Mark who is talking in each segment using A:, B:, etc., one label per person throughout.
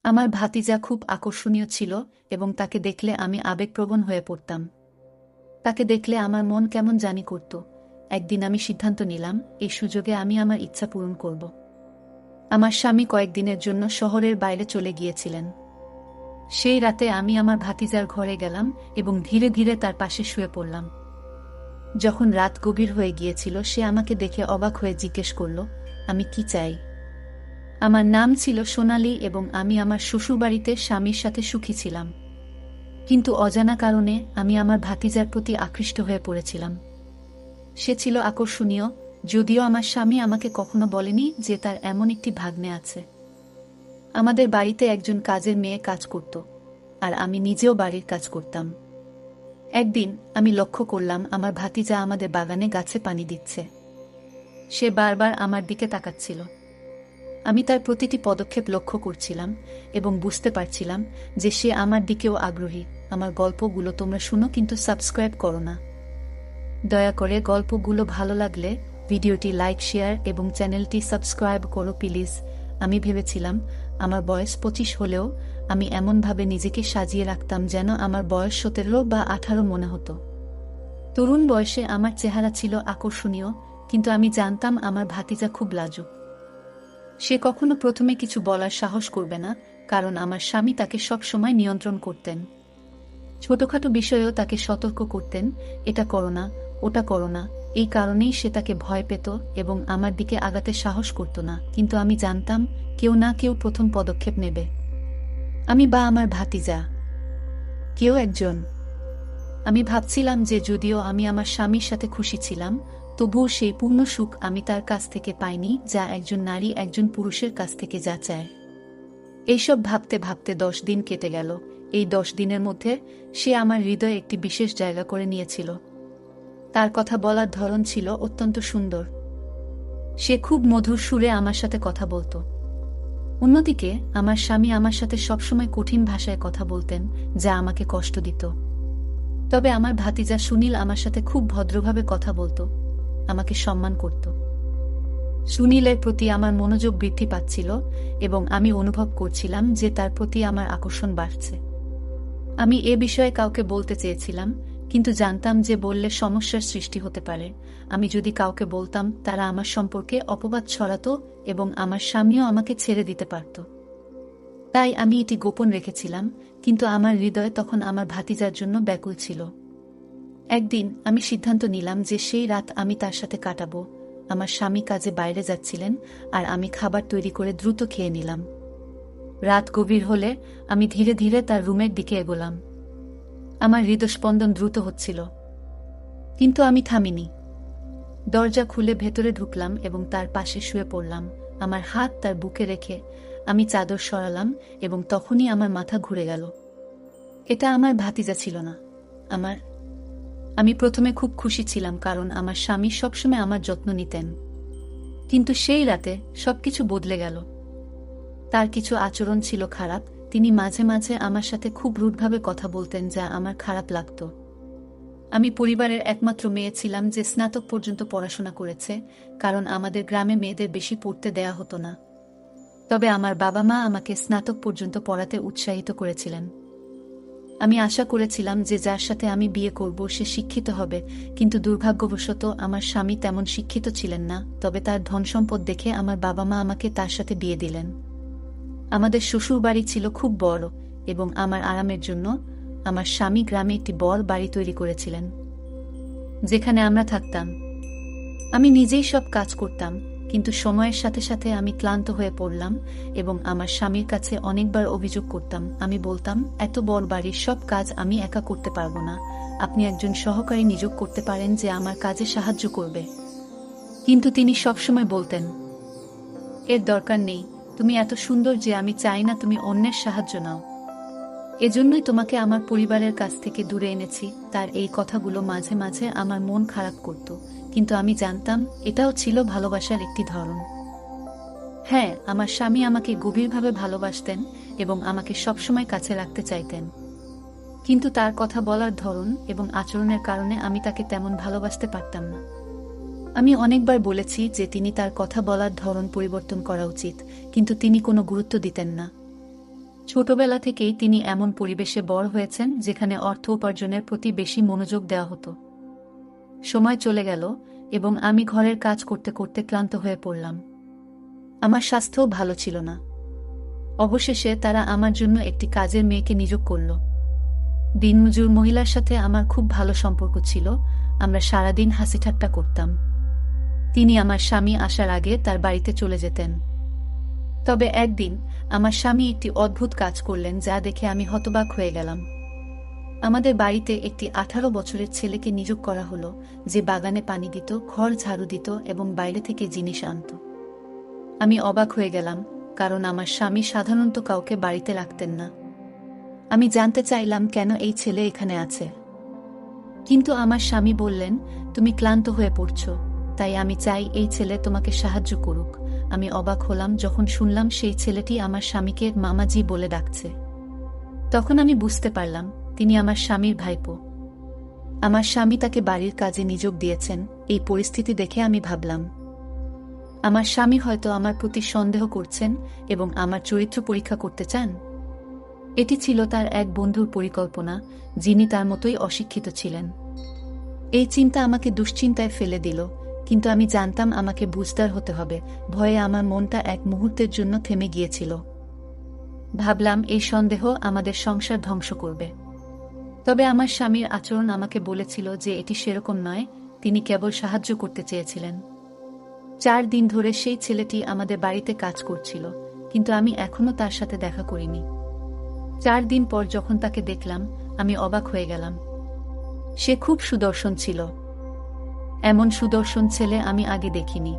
A: আমার ভাতিজা খুব আকর্ষণীয় ছিল এবং তাকে দেখলে আমি আবেগপ্রবণ হয়ে পড়তাম। তাকে দেখলে আমার মন কেমন জানি করত। একদিন আমি সিদ্ধান্ত নিলাম, এই সুযোগে আমি আমার ইচ্ছা পূরণ করব। আমার স্বামী কয়েকদিনের জন্য শহরের বাইরে চলে গিয়েছিলেন। সেই রাতে আমি আমার ভাতিজার ঘরে গেলাম এবং ধীরে ধীরে তার পাশে শুয়ে পড়লাম। যখন রাত গভীর হয়ে গিয়েছিল, সে আমাকে দেখে অবাক হয়ে জিজ্ঞেস করল, আমি কি চাই? আমার নাম ছিল সোনালী এবং আমি আমার শ্বশুরবাড়িতে স্বামীর সাথে সুখী ছিলাম। কিন্তু অজানা কারণে আমি আমার ভাতিজার প্রতি আকৃষ্ট হয়ে পড়েছিলাম। সে ছিল আকর্ষণীয়, যদিও আমার স্বামী আমাকে কখনো বলেনি যে তার এমন একটি ভাগ্নে আছে। আমাদের বাড়িতে একজন কাজের মেয়ে কাজ করত, আর আমি নিজেও বাড়ির কাজ করতাম। একদিন আমি লক্ষ্য করলাম আমার ভাতিজা আমাদের বাগানে গাছে পানি দিচ্ছে। সে বারবার আমার দিকে তাকাচ্ছিল। আমি তার প্রতিটি পদক্ষেপ লক্ষ্য করছিলাম এবং বুঝতে পারছিলাম যে সে আমার দিকেও আগ্রহী। আমার গল্পগুলো তোমরা শুনো, কিন্তু সাবস্ক্রাইব করো না। দয়া করে গল্পগুলো ভালো লাগলে ভিডিওটি লাইক, শেয়ার এবং চ্যানেলটি সাবস্ক্রাইব করো প্লিজ। আমি ভেবেছিলাম আমার বয়স 25 হলেও আমি এমনভাবে নিজেকে সাজিয়ে রাখতাম যেন আমার বয়স 17 বা 18 মনে হতো। তরুণ বয়সে আমার চেহারা ছিল আকর্ষণীয়, কিন্তু আমি জানতাম আমার ভাতিজা খুব লাজুক। সে কখনো প্রথমে কিছু বলার সাহস করবে না, কারণ আমার স্বামী তাকে সবসময় নিয়ন্ত্রণ করতেন। ছোটখাটো বিষয়েও তাকে সতর্ক করতেন, এটা করো না, ওটা করো না। এই কারণেই সে তাকে ভয় পেত এবং আমার দিকে আগাতে সাহস করত না। কিন্তু আমি জানতাম কেউ না কেউ প্রথম পদক্ষেপ নেবে। আমি বা আমার ভাতিজা, কেউ একজন। আমি ভাবছিলাম যে যদিও আমি আমার স্বামীর সাথে খুশি ছিলাম, তবুও সেই পূর্ণ সুখ আমি তার কাছ থেকে পাইনি, যা একজন নারী একজন পুরুষের কাছ থেকে যা চায়। এইসব ভাবতে ভাবতে 10 দিন কেটে গেল। এই 10 দিনের মধ্যে সে আমার হৃদয়ে একটি বিশেষ জায়গা করে নিয়েছিল। তার কথা বলার ধরন ছিল অত্যন্ত সুন্দর। সে খুব মধুর সুরে আমার সাথে কথা বলতো। অন্যদিকে আমার স্বামী আমার সাথে সবসময় কঠিন ভাষায় কথা বলতেন, যা আমাকে কষ্ট দিত। তবে আমার ভাতিজা সুনীল আমার সাথে খুব ভদ্রভাবে কথা বলতো, আমাকে সম্মান করত। সুনীলের প্রতি আমার মনোযোগ বৃদ্ধি পাচ্ছিল এবং আমি অনুভব করছিলাম যে তার প্রতি আমার আকর্ষণ বাড়ছে। আমি এ বিষয়ে কাউকে বলতে চেয়েছিলাম, কিন্তু জানতাম যে বললে সমস্যার সৃষ্টি হতে পারে। আমি যদি কাউকে বলতাম, তারা আমার সম্পর্কে অপবাদ ছড়াতো এবং আমার স্বামীও আমাকে ছেড়ে দিতে পারত। তাই আমি এটি গোপন রেখেছিলাম, কিন্তু আমার হৃদয় তখন আমার ভাতিজার জন্য ব্যাকুল ছিল। একদিন আমি সিদ্ধান্ত নিলাম যে সেই রাত আমি তার সাথে কাটাবো। আমার স্বামী কাজে বাইরে যাচ্ছিলেন আর আমি খাবার তৈরি করে দ্রুত খেয়ে নিলাম। রাত গভীর হলে আমি ধীরে ধীরে তার রুমের দিকে এগোলাম। আমার হৃদস্পন্দন দ্রুত হচ্ছিল, কিন্তু আমি থামিনি। দরজা খুলে ভেতরে ঢুকলাম এবং তার পাশে শুয়ে পড়লাম। আমার হাত তার বুকে রেখে আমি চাদর সরালাম এবং তখনই আমার মাথা ঘুরে গেল। এটা আমার ভাতিজা ছিল না, আমি প্রথমে খুব খুশি ছিলাম, কারণ আমার স্বামী সবসময় আমার যত্ন নিতেন। কিন্তু সেই রাতে সবকিছু বদলে গেল। তার কিছু আচরণ ছিল খারাপ। তিনি মাঝে মাঝে আমার সাথে খুব রুডভাবে কথা বলতেন, যা আমার খারাপ লাগত। আমি পরিবারের একমাত্র মেয়ে ছিলাম যে স্নাতক পর্যন্ত পড়াশোনা করেছে, কারণ আমাদের গ্রামে মেয়েদের বেশি পড়তে দেয়া হতো না। তবে আমার বাবা মা আমাকে স্নাতক পর্যন্ত পড়াতে উৎসাহিত করেছিলেন। আমি আশা করেছিলাম যে যার সাথে আমি বিয়ে করব সে শিক্ষিত হবে, কিন্তু দুর্ভাগ্যবশত আমার স্বামী তেমন শিক্ষিত ছিলেন না। তবে তার ধনসম্পদ দেখে আমার বাবা মা আমাকে তার সাথে বিয়ে দিলেন। আমাদের শ্বশুর বাড়ি ছিল খুব বড় এবং আমার আরামের জন্য আমার স্বামী গ্রামে একটি বড় বাড়ি তৈরি করেছিলেন, যেখানে আমরা থাকতাম। আমি নিজেই সব কাজ করতাম, কিন্তু সময়ের সাথে সাথে আমি ক্লান্ত হয়ে পড়লাম এবং আমার স্বামীর কাছে অনেকবার অভিযোগ করতাম। আমি বলতাম, এত বড় বাড়ির সব কাজ আমি একা করতে পারবো না, আপনি একজন সহকারী নিয়োগ করতে পারেন যে আমার কাজে সাহায্য করবে। কিন্তু তিনি সবসময় বলতেন, এর দরকার নেই, তুমি এত সুন্দর যে আমি চাই না তুমি অন্যের সাহায্য নাও। এজন্যই তোমাকে আমার পরিবারের কাছ থেকে দূরে এনেছি। তার এই কথাগুলো মাঝে মাঝে আমার মন খারাপ করত, কিন্তু আমি জানতাম এটাও ছিল ভালোবাসার একটি ধরন। হ্যাঁ, আমার স্বামী আমাকে গভীরভাবে ভালোবাসতেন এবং আমাকে সবসময় কাছে রাখতে চাইতেন, কিন্তু তার কথা বলার ধরন এবং আচরণের কারণে আমি তাকে তেমন ভালোবাসতে পারতাম না। আমি অনেকবার বলেছি যে তিনি তার কথা বলার ধরন পরিবর্তন করা উচিত, কিন্তু তিনি কোনো গুরুত্ব দিতেন না। ছোটবেলা থেকেই তিনি এমন পরিবেশে বড় হয়েছেন যেখানে অর্থ উপার্জনের প্রতি বেশি মনোযোগ দেওয়া হতো। সময় চলে গেল এবং আমি ঘরের কাজ করতে করতে ক্লান্ত হয়ে পড়লাম। আমার স্বাস্থ্যও ভালো ছিল না। অবশেষে তারা আমার জন্য একটি কাজের মেয়েকে নিয়োগ করল। দিনমজুর মহিলার সাথে আমার খুব ভালো সম্পর্ক ছিল, আমরা সারাদিন হাসিঠাট্টা করতাম। তিনি আমার স্বামী আসার আগে তার বাড়িতে চলে যেতেন। তবে একদিন আমার স্বামী একটি অদ্ভুত কাজ করলেন যা দেখে আমি হতবাক হয়ে গেলাম। আমাদের বাড়িতে একটি 18 বছরের ছেলেকে নিয়োগ করা হলো, যে বাগানে পানি দিত, ঘর ঝাড়ু দিত এবং বাইরে থেকে জিনিস আনত। আমি অবাক হয়ে গেলাম, কারণ আমার স্বামী সাধারণত কাউকে বাড়িতে রাখতেন না। আমি জানতে চাইলাম কেন এই ছেলে এখানে আছে। কিন্তু আমার স্বামী বললেন, তুমি ক্লান্ত হয়ে পড়ছ, তাই আমি চাই এই ছেলে তোমাকে সাহায্য করুক। আমি অবাক হলাম যখন শুনলাম সেই ছেলেটি আমার স্বামীকে মামাজি বলে ডাকছে। তখন আমি বুঝতে পারলাম তিনি আমার স্বামীর ভাইপো। আমার স্বামী তাকে বাড়ির কাজে নিয়োগ দিয়েছেন। এই পরিস্থিতি দেখে আমি ভাবলাম, আমার স্বামী হয়তো আমার প্রতি সন্দেহ করছেন এবং আমার চরিত্র পরীক্ষা করতে চান। এটি ছিল তার এক বন্ধুর পরিকল্পনা, যিনি তার মতোই অশিক্ষিত ছিলেন। এই চিন্তা আমাকে দুশ্চিন্তায় ফেলে দিল, কিন্তু আমি জানতাম আমাকে বুঝদার হতে হবে। ভয়ে আমার মনটা এক মুহূর্তের জন্য থেমে গিয়েছিল। ভাবলাম এই সন্দেহ আমাদের সংসার ধ্বংস করবে। তবে আমার স্বামীর আচরণ আমাকে বলেছিল যে এটি সেরকম নয়, তিনি কেবল সাহায্য করতে চেয়েছিলেন। 4 দিন ধরে সেই ছেলেটি আমাদের বাড়িতে কাজ করছিল, কিন্তু আমি এখনো তার সাথে দেখা করিনি। 4 দিন পর যখন তাকে দেখলাম, আমি অবাক হয়ে গেলাম। সে খুব সুদর্শন ছিল। এমন সুদর্শন ছেলে আমি আগে দেখিনি।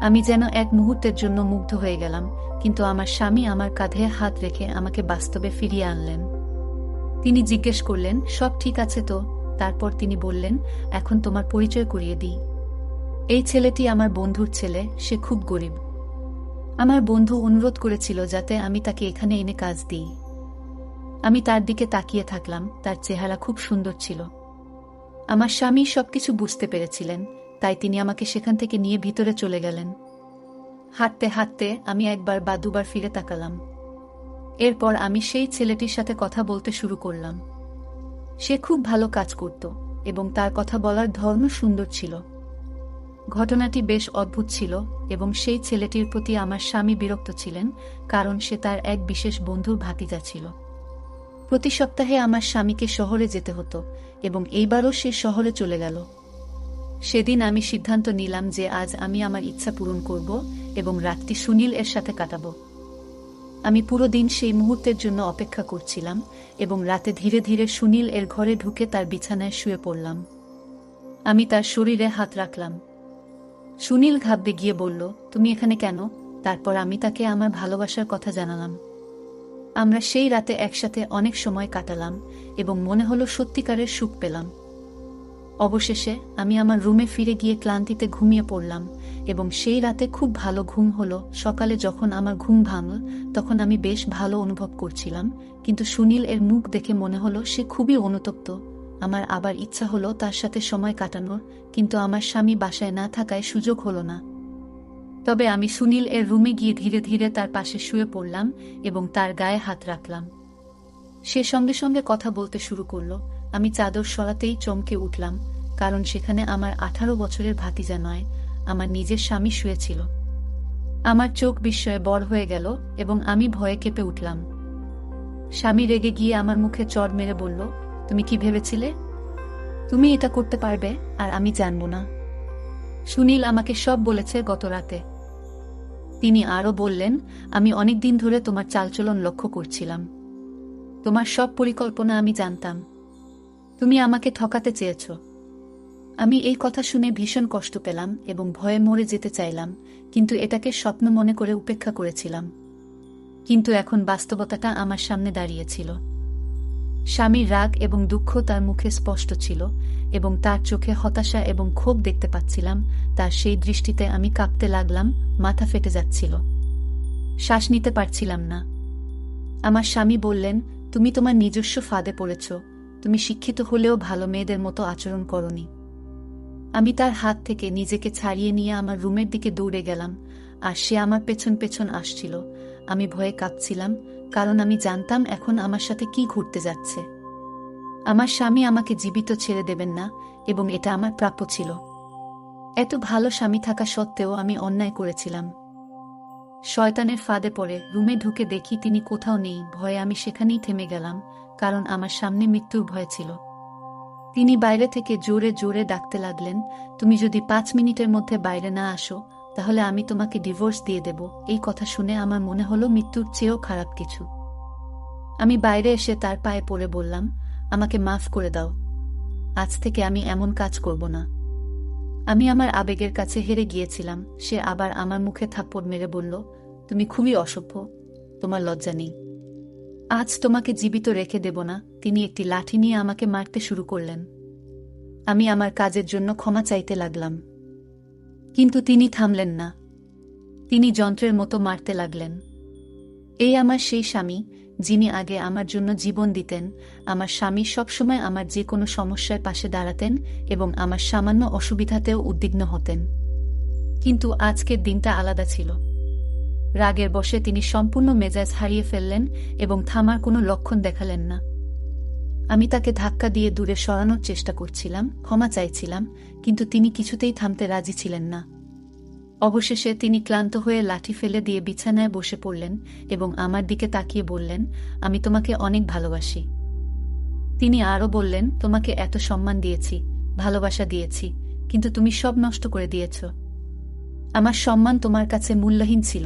A: আমি যেন এক মুহূর্তের জন্য মুগ্ধ হয়ে গেলাম, কিন্তু আমার স্বামী আমার কাঁধে হাত রেখে আমাকে বাস্তবে ফিরিয়ে আনলেন। তিনি জিজ্ঞেস করলেন, সব ঠিক আছে তো? তারপর তিনি বললেন, এখন তোমার পরিচয় করিয়ে দিই। এই ছেলেটি আমার বন্ধুর ছেলে, সে খুব গরিব। আমার বন্ধু অনুরোধ করেছিল যাতে আমি তাকে এখানে এনে কাজ দিই। আমি তার দিকে তাকিয়ে থাকলাম, তার চেহারা খুব সুন্দর ছিল। আমার স্বামী সবকিছু বুঝতে পেরেছিলেন, তাই তিনি আমাকে সেখান থেকে নিয়ে ভিতরে চলে গেলেন। হাঁটতে হাঁটতে আমি একবার বা দুবার ফিরে তাকালাম। এরপর আমি সেই ছেলেটির সাথে কথা বলতে শুরু করলাম। সে খুব ভালো কাজ করত এবং তার কথা বলার ধরনও সুন্দর ছিল। ঘটনাটি বেশ অদ্ভুত ছিল এবং সেই ছেলেটির প্রতি আমার স্বামী বিরক্ত ছিলেন, কারণ সে তার এক বিশেষ বন্ধুর ভাতিজা ছিল। প্রতি সপ্তাহে আমার স্বামীকে শহরে যেতে হতো এবং এইবারও সে শহরে চলে গেল। সেদিন আমি সিদ্ধান্ত নিলাম যে আজ আমি আমার ইচ্ছা পূরণ করব এবং রাতটি সুনীল এর সাথে কাটাবো। আমি পুরো দিন সেই মুহূর্তের জন্য অপেক্ষা করছিলাম এবং রাতে ধীরে ধীরে সুনীল এর ঘরে ঢুকে তার বিছানায় শুয়ে পড়লাম। আমি তার শরীরে হাত রাখলাম। সুনীল ঘাবড়ে গিয়ে বলল, তুমি এখানে কেন? তারপর আমি তাকে আমার ভালোবাসার কথা জানালাম। আমরা সেই রাতে একসাথে অনেক সময় কাটালাম এবং মনে হলো সত্যিকারের সুখ পেলাম। অবশেষে আমি আমার রুমে ফিরে গিয়ে ক্লান্তিতে ঘুমিয়ে পড়লাম এবং সেই রাতে খুব ভালো ঘুম হলো। সকালে যখন আমার ঘুম ভাঙল তখন আমি বেশ ভালো অনুভব করছিলাম, কিন্তু সুনীল এর মুখ দেখে মনে হলো সে খুবই অনুতপ্ত। আমার আবার ইচ্ছা হলো তার সাথে সময় কাটানোর, কিন্তু আমার স্বামী বাসায় না থাকায় সুযোগ হলো না। তবে আমি সুনীল এর রুমে গিয়ে ধীরে ধীরে তার পাশে শুয়ে পড়লাম এবং তার গায়ে হাত রাখলাম। সে সঙ্গে সঙ্গে কথা বলতে শুরু করলো। আমি চাদর সরাতেই চমকে উঠলাম, কারণ সেখানে আমার 18 বছরের ভাতিজা নয়, আমার নিজের স্বামী শুয়েছিল। আমার চোখ বিস্ময়ে বড় হয়ে গেল এবং আমি ভয়ে কেঁপে উঠলাম। স্বামী রেগে গিয়ে আমার মুখে চড় মেরে বলল, তুমি কি ভেবেছিলে তুমি এটা করতে পারবে আর আমি জানবো না? সুনীল আমাকে সব বলেছে গত রাতে। তিনি আরও বললেন, আমি অনেক দিন ধরে তোমার চালচলন লক্ষ্য করছিলাম। তোমার সব পরিকল্পনা আমি জানতাম। তুমি আমাকে ঠকাতে চেয়েছ। আমি এই কথা শুনে ভীষণ কষ্ট পেলাম এবং ভয়ে মরে যেতে চাইলাম, কিন্তু এটাকে স্বপ্ন মনে করে উপেক্ষা করেছিলাম। কিন্তু এখন বাস্তবতাটা আমার সামনে দাঁড়িয়েছিল। স্বামীর রাগ এবং দুঃখ তার মুখে স্পষ্ট ছিল এবং তার চোখে হতাশা এবং ক্ষোভ দেখতে পাচ্ছিলাম। তার সেই দৃষ্টিতে আমি কাঁপতে লাগলাম, মাথা ফেটে যাচ্ছিল, শ্বাস নিতে পারছিলাম না। আমার স্বামী বললেন, তুমি তোমার নিজস্ব ফাঁদে পড়েছ। তুমি শিক্ষিত হলেও ভালো মেয়েদের মতো আচরণ করনি। আমি তার হাত থেকে নিজেকে ছাড়িয়ে নিয়ে আমার রুমের দিকে দৌড়ে গেলাম, আর সে আমার পেছন পেছন আসছিল। আমি ভয়ে কাঁপছিলাম, কারণ আমি জানতাম এখন আমার সাথে কি ঘটতে যাচ্ছে। আমার স্বামী আমাকে জীবিত ছেড়ে দেবেন না, এবং এটা আমার প্রাপ্য ছিল। এত ভালো স্বামী থাকা সত্ত্বেও আমি অন্যায় করেছিলাম। শয়তানের ফাঁদে পড়ে রুমে ঢুকে দেখি তিনি কোথাও নেই। ভয়ে আমি সেখানেই থেমে গেলাম, কারণ আমার সামনে মৃত্যুর ভয় ছিল। তিনি বাইরে থেকে জোরে জোরে ডাকতে লাগলেন, তুমি যদি 5 মিনিটের মধ্যে বাইরে না আসো, তাহলে আমি তোমাকে ডিভোর্স দিয়ে দেব। এই কথা শুনে আমার মনে হলো মৃত্যুর চেয়েও খারাপ কিছু। আমি বাইরে এসে তার পায়ে পড়ে বললাম, আমাকে মাফ করে দাও। আজ থেকে আমি এমন কাজ করব না। আমি আমার আবেগের কাছে হেরে গিয়েছিলাম। সে আবার আমার মুখে থাপ্পড় মেরে বলল, তুমি খুবই অসভ্য, তোমার লজ্জা নেই। আজ তোমাকে জীবিত রেখে দেব না। তিনি একটি লাঠি নিয়ে আমাকে মারতে শুরু করলেন। আমি আমার কাজের জন্য ক্ষমা চাইতে লাগলাম, কিন্তু তিনি থামলেন না। তিনি যন্ত্রের মতো মারতে লাগলেন। এই আমার সেই স্বামী, যিনি আগে আমার জন্য জীবন দিতেন। আমার স্বামী সবসময় আমার যে কোনো সমস্যায় পাশে দাঁড়াতেন এবং আমার সামান্য অসুবিধাতেও উদ্বিগ্ন হতেন। কিন্তু আজকের দিনটা আলাদা ছিল। রাগের বশে তিনি সম্পূর্ণ মেজাজ হারিয়ে ফেললেন এবং থামার কোনো লক্ষণ দেখালেন না। আমি তাকে ধাক্কা দিয়ে দূরে সরানোর চেষ্টা করছিলাম, ক্ষমা চাইছিলাম, কিন্তু তিনি কিছুতেই থামতে রাজি ছিলেন না। অবশেষে তিনি ক্লান্ত হয়ে লাঠি ফেলে দিয়ে বিছানায় বসে পড়লেন এবং আমার দিকে তাকিয়ে বললেন, আমি তোমাকে অনেক ভালোবাসি। তিনি আরও বললেন, তোমাকে এত সম্মান দিয়েছি, ভালোবাসা দিয়েছি, কিন্তু তুমি সব নষ্ট করে দিয়েছ। আমার সম্মান তোমার কাছে মূল্যহীন ছিল।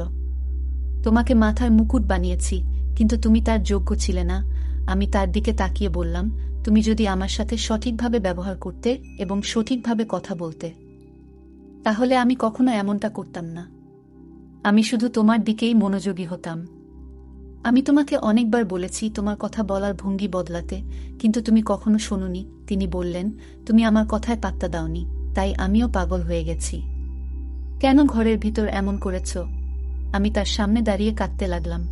A: তোমাকে মাথার মুকুট বানিয়েছি, কিন্তু তুমি তার যোগ্য ছিলে না। আমি তার দিকে তাকিয়ে বললাম, তুমি যদি আমার সাথে সঠিকভাবে ব্যবহার করতে এবং সঠিকভাবে কথা বলতে, তাহলে আমি কখনো এমনটা করতাম না। আমি শুধু তোমার দিকেই মনোযোগী হতাম। আমি তোমাকে অনেকবার বলেছি তোমার কথা বলার ভঙ্গি বদলাতে, কিন্তু তুমি কখনো শোনোনি। তিনি বললেন, তুমি আমার কথায় পাত্তা দাওনি, তাই আমিও পাগল হয়ে গেছি। কেন ঘরের ভিতর এমন করেছ? আমি তার সামনে দাঁড়িয়ে কাঁদতে লাগলাম।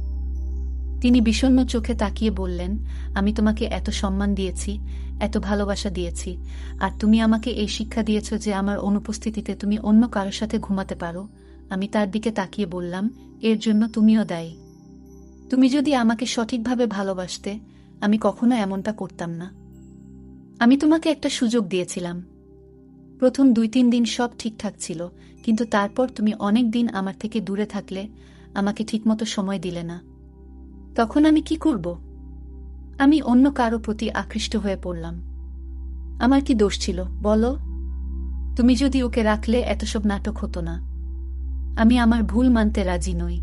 A: তিনি বিষণ্ণ চোখে তাকিয়ে বললেন, আমি তোমাকে এত সম্মান দিয়েছি, এত ভালোবাসা দিয়েছি, আর তুমি আমাকে এই শিক্ষা দিয়েছ যে আমার অনুপস্থিতিতে তুমি অন্য কারোর সাথে ঘুমাতে পারো। আমি তার দিকে তাকিয়ে বললাম, এর জন্য তুমিও দায়ী। তুমি যদি আমাকে সঠিকভাবে ভালোবাসতে, আমি কখনো এমনটা করতাম না। আমি তোমাকে একটা সুযোগ দিয়েছিলাম। প্রথম 2-3 দিন সব ঠিকঠাক ছিল, কিন্তু তারপর তুমি অনেক দিন আমার থেকে দূরে থাকলে, আমাকে ঠিকমতো সময় দিলে না। তখন আমি কি করব? আমি অন্য কারো প্রতি আকৃষ্ট হয়ে পড়লাম। আমার কি দোষ ছিল বলো? তুমি যদি ওকে রাখলে এত সব নাটক হতো না। আমি আমার ভুল মানতে রাজি নই।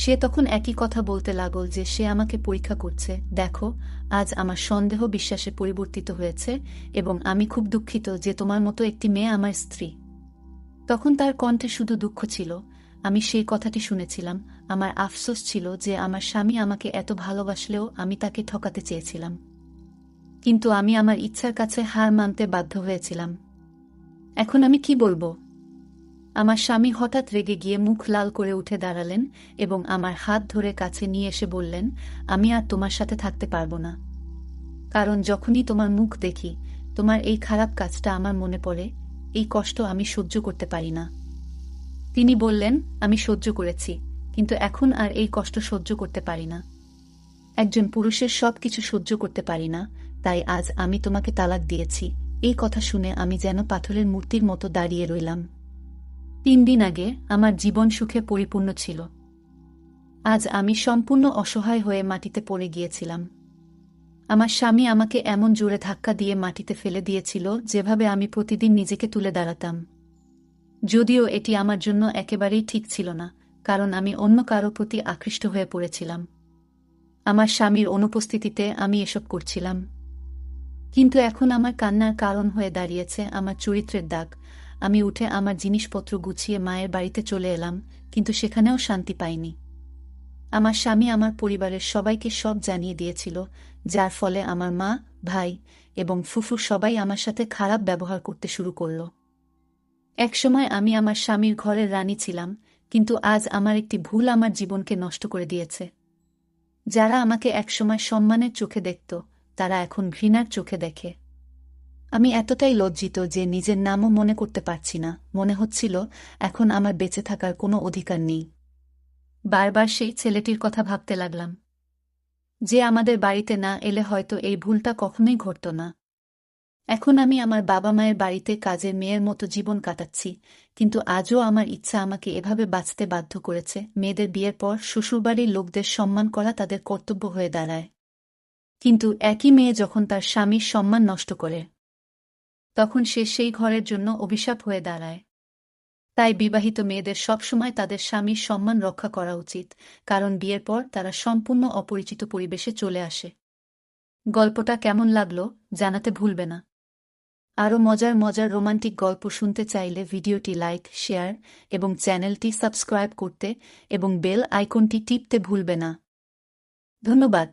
A: সে তখন একই কথা বলতে লাগল যে সে আমাকে পরীক্ষা করছে। দেখো, আজ আমার সন্দেহ বিশ্বাসে পরিবর্তিত হয়েছে এবং আমি খুব দুঃখিত যে তোমার মতো একটি মেয়ে আমার স্ত্রী। তখন তার কণ্ঠে শুধু দুঃখ ছিল। আমি সেই কথাটি শুনেছিলাম। আমার আফসোস ছিল যে আমার স্বামী আমাকে এত ভালোবাসলেও আমি তাকে ঠকাতে চেয়েছিলাম। কিন্তু আমি আমার ইচ্ছার কাছে হার মানতে বাধ্য হয়েছিলাম। এখন আমি কি বলবো? আমার স্বামী হঠাৎ রেগে গিয়ে মুখ লাল করে উঠে দাঁড়ালেন এবং আমার হাত ধরে কাছে নিয়ে এসে বললেন, আমি আর তোমার সাথে থাকতে পারবো না। কারণ যখনই তোমার মুখ দেখি, তোমার এই খারাপ কাজটা আমার মনে পড়ে। এই কষ্ট আমি সহ্য করতে পারি না। তিনি বললেন, আমি সহ্য করেছি, কিন্তু এখন আর এই কষ্ট সহ্য করতে পারি না। একজন পুরুষের সব কিছু সহ্য করতে পারি না, তাই আজ আমি তোমাকে তালাক দিয়েছি। এই কথা শুনে আমি যেন পাথরের মূর্তির মতো দাঁড়িয়ে রইলাম। 3 দিন আগে আমার জীবন সুখে পরিপূর্ণ ছিল। আজ আমি সম্পূর্ণ অসহায় হয়ে মাটিতে পড়ে গিয়েছিলাম। আমার স্বামী আমাকে এমন জোরে ধাক্কা দিয়ে মাটিতে ফেলে দিয়েছিল যেভাবে আমি প্রতিদিন নিজেকে তুলে দাঁড়াতাম। যদিও এটি আমার জন্য একেবারেই ঠিক ছিল না, কারণ আমি অন্য কারো প্রতি আকৃষ্ট হয়ে পড়েছিলাম। আমার স্বামীর অনুপস্থিতিতে আমি এসব করছিলাম। কিন্তু এখন আমার কান্নার কারণ হয়ে দাঁড়িয়েছে আমার চরিত্রের দাগ। আমি উঠে আমার জিনিসপত্র গুছিয়ে মায়ের বাড়িতে চলে এলাম, কিন্তু সেখানেও শান্তি পাইনি। আমার স্বামী আমার পরিবারের সবাইকে সব জানিয়ে দিয়েছিল, যার ফলে আমার মা, ভাই এবং ফুফু সবাই আমার সাথে খারাপ ব্যবহার করতে শুরু করল। একসময় আমি আমার স্বামীর ঘরের রানী ছিলাম, কিন্তু আজ আমার একটি ভুল আমার জীবনকে নষ্ট করে দিয়েছে। যারা আমাকে একসময় সম্মানের চোখে দেখত, তারা এখন ঘৃণার চোখে দেখে। আমি এতটাই লজ্জিত যে নিজের নামও মনে করতে পারছি না। মনে হচ্ছিল এখন আমার বেঁচে থাকার কোনো অধিকার নেই। বারবার সেই ছেলেটির কথা ভাবতে লাগলাম, যে আমাদের বাড়িতে না এলে হয়তো এই ভুলটা কখনোই ঘটত না। এখন আমি আমার বাবা মায়ের বাড়িতে কাজের মেয়ের মতো জীবন কাটাচ্ছি, কিন্তু আজও আমার ইচ্ছা আমাকে এভাবে বাঁচতে বাধ্য করেছে। মেয়েদের বিয়ের পর শ্বশুরবাড়ির লোকদের সম্মান করা তাদের কর্তব্য হয়ে দাঁড়ায়, কিন্তু একই মেয়ে যখন তার স্বামীর সম্মান নষ্ট করে, তখন সে সেই ঘরের জন্য অভিশাপ হয়ে দাঁড়ায়। তাই বিবাহিত মেয়েদের সবসময় তাদের স্বামীর সম্মান রক্ষা করা উচিত, কারণ বিয়ের পর তারা সম্পূর্ণ অপরিচিত পরিবেশে চলে আসে। গল্পটা কেমন লাগলো জানাতে ভুলবে না। আরও মজার মজার রোমান্টিক গল্প শুনতে চাইলে ভিডিওটি লাইক, শেয়ার এবং চ্যানেলটি সাবস্ক্রাইব করতে এবং বেল আইকনটি টিপতে ভুলবে না। ধন্যবাদ।